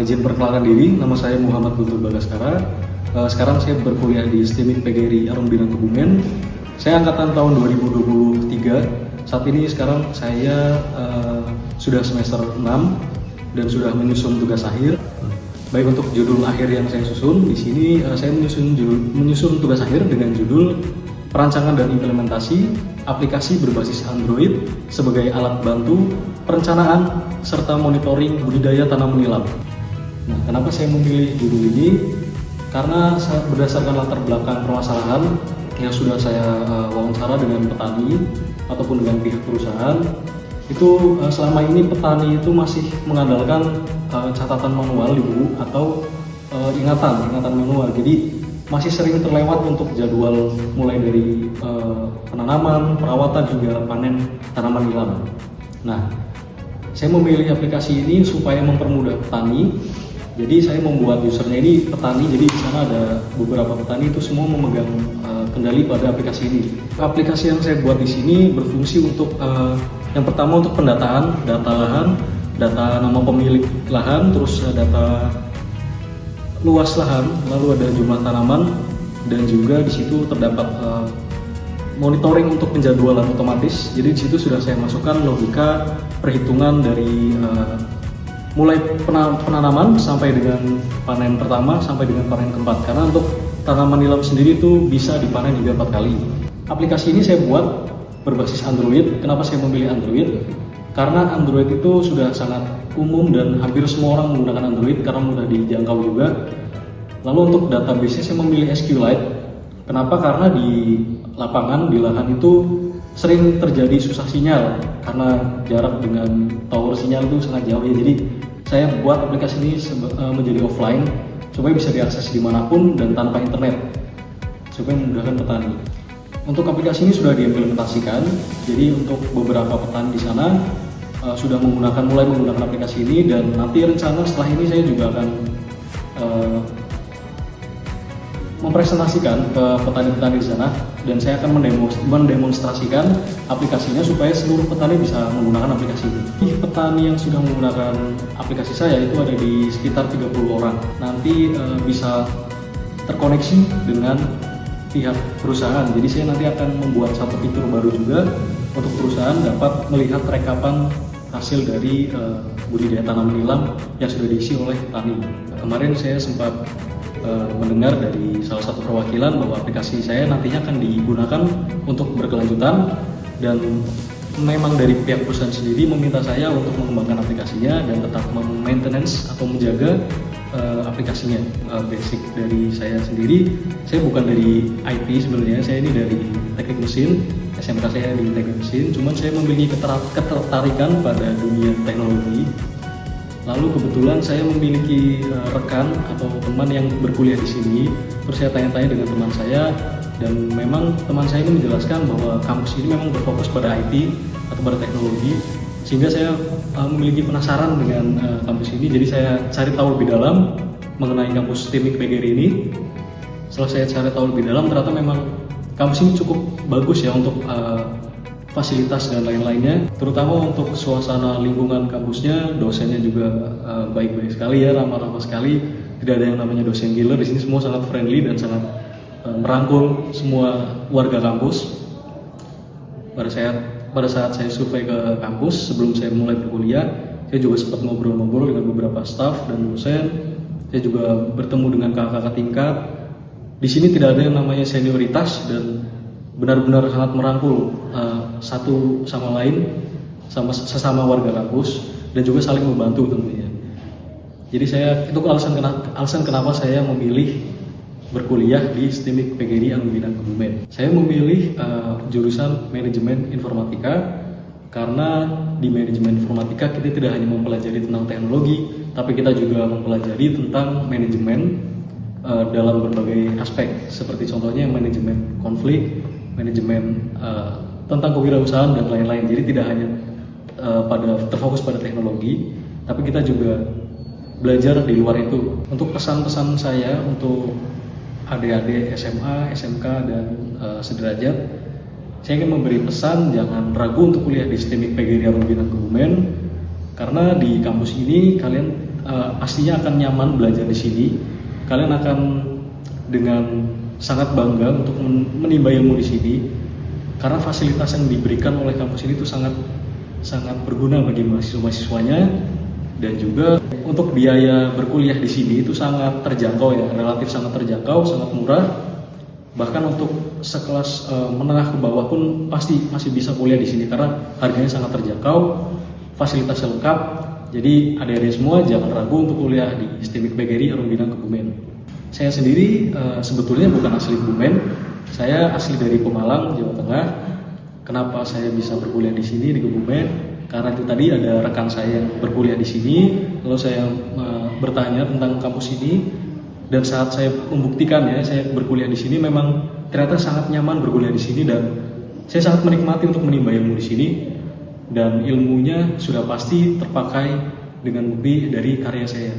Izin perkenalkan diri, nama saya Muhammad Guntur Bagaskara. Sekarang saya berkuliah di STIMIK PGRI Arung Bina Kebumen. Saya angkatan tahun 2023. Saat ini sekarang saya sudah semester 6 dan sudah menyusun tugas akhir. Baik, untuk judul akhir yang saya susun, di sini saya menyusun tugas akhir dengan judul Perancangan dan Implementasi Aplikasi Berbasis Android sebagai alat bantu perencanaan serta monitoring budidaya tanaman nilam. Nah, kenapa saya memilih judul ini? Karena berdasarkan latar belakang permasalahan yang sudah saya wawancara dengan petani ataupun dengan pihak perusahaan, itu selama ini petani itu masih mengandalkan catatan manual di buku atau ingatan manual. Jadi masih sering terlewat untuk jadwal mulai dari penanaman, perawatan hingga panen tanaman nilam. Nah, saya memilih aplikasi ini supaya mempermudah petani. Jadi saya membuat usernya ini petani, jadi di sana ada beberapa petani itu semua memegang kendali pada aplikasi ini. Aplikasi yang saya buat di sini berfungsi untuk yang pertama untuk pendataan data lahan, data nama pemilik lahan, terus data luas lahan, lalu ada jumlah tanaman, dan juga di situ terdapat monitoring untuk penjadwalan otomatis. Jadi di situ sudah saya masukkan logika perhitungan dari mulai penanaman sampai dengan panen pertama sampai dengan panen keempat. Karena untuk tanaman nilam sendiri itu bisa dipanen hingga 4 kali. Aplikasi ini saya buat berbasis Android. Kenapa saya memilih Android? Karena Android itu sudah sangat umum dan hampir semua orang menggunakan Android karena mudah dijangkau juga. Lalu untuk database saya memilih SQLite. Kenapa? Karena di lapangan, di lahan itu sering terjadi susah sinyal karena jarak dengan tower sinyal itu sangat jauh ya. Jadi saya buat aplikasi ini menjadi offline supaya bisa diakses dimanapun dan tanpa internet supaya memudahkan petani. Untuk aplikasi ini sudah diimplementasikan, jadi untuk beberapa petani di sana sudah mulai menggunakan aplikasi ini, dan nanti rencana setelah ini saya juga akan mempresentasikan ke petani-petani di sana, dan saya akan mendemonstrasikan aplikasinya supaya seluruh petani bisa menggunakan aplikasi ini. Petani yang sudah menggunakan aplikasi saya itu ada di sekitar 30 orang. Nanti bisa terkoneksi dengan pihak perusahaan. Jadi saya nanti akan membuat satu fitur baru juga untuk perusahaan dapat melihat rekapan hasil dari budidaya tanaman nilam yang sudah diisi oleh petani. Kemarin saya sempat mendengar dari salah satu perwakilan bahwa aplikasi saya nantinya akan digunakan untuk berkelanjutan, dan memang dari pihak perusahaan sendiri meminta saya untuk mengembangkan aplikasinya dan tetap maintenance atau menjaga aplikasinya. Basic dari saya sendiri, saya bukan dari IT sebenarnya, saya ini dari teknik mesin, SMK saya di teknik mesin, cuman saya memiliki ketertarikan pada dunia teknologi. Lalu kebetulan saya memiliki rekan atau teman yang berkuliah di sini. Terus saya tanya-tanya dengan teman saya, dan memang teman saya ini menjelaskan bahwa kampus ini memang berfokus pada IT atau pada teknologi, sehingga saya memiliki penasaran dengan kampus ini. Jadi saya cari tahu lebih dalam mengenai kampus STIMIK PGRI ini. Setelah saya cari tahu lebih dalam, ternyata memang kampus ini cukup bagus ya untuk fasilitas dan lain-lainnya, terutama untuk suasana lingkungan kampusnya. Dosennya juga baik-baik sekali ya, ramah-ramah sekali. Tidak ada yang namanya dosen killer. Di sini semua sangat friendly dan sangat merangkul semua warga kampus. Pada saat saya survei ke kampus sebelum saya mulai berkuliah, saya juga sempat ngobrol-ngobrol dengan beberapa staf dan dosen. Saya juga bertemu dengan kakak-kakak tingkat. Di sini tidak ada yang namanya senioritas dan benar-benar sangat merangkul satu sama lain, sesama warga kampus, dan juga saling membantu tentunya. Jadi itu alasan kenapa saya memilih berkuliah di STIMIK PGRI Arung Bina Kebumen. Saya memilih jurusan manajemen informatika karena di manajemen informatika kita tidak hanya mempelajari tentang teknologi, tapi kita juga mempelajari tentang manajemen dalam berbagai aspek, seperti contohnya manajemen konflik, manajemen tentang kewirausahaan dan lain-lain. Jadi tidak hanya terfokus pada teknologi, tapi kita juga belajar di luar itu. Untuk pesan-pesan saya untuk adik-adik SMA, SMK, dan sederajat, saya ingin memberi pesan jangan ragu untuk kuliah di STIMIK PGRI Arung Bina Kebumen, karena di kampus ini kalian pastinya akan nyaman belajar di sini. Kalian akan dengan sangat bangga untuk menimba ilmu di sini karena fasilitas yang diberikan oleh kampus ini itu sangat berguna bagi mahasiswa-mahasiswanya, dan juga untuk biaya berkuliah di sini itu sangat terjangkau ya, relatif sangat terjangkau, sangat murah. Bahkan untuk sekelas menengah ke bawah pun pasti masih bisa kuliah di sini karena harganya sangat terjangkau, fasilitasnya lengkap. Jadi adik-adik semua jangan ragu untuk kuliah di STMIK PGRI Arum Bintang Kebumen. Saya sendiri sebetulnya bukan asli Kebumen, saya asli dari Pemalang, Jawa Tengah. Kenapa saya bisa berkuliah di sini di Kebumen? Karena itu tadi ada rekan saya yang berkuliah di sini, lalu saya bertanya tentang kampus ini, dan saat saya membuktikan ya, saya berkuliah di sini memang ternyata sangat nyaman berkuliah di sini, dan saya sangat menikmati untuk menimba ilmu di sini, dan ilmunya sudah pasti terpakai dengan bukti dari karya saya.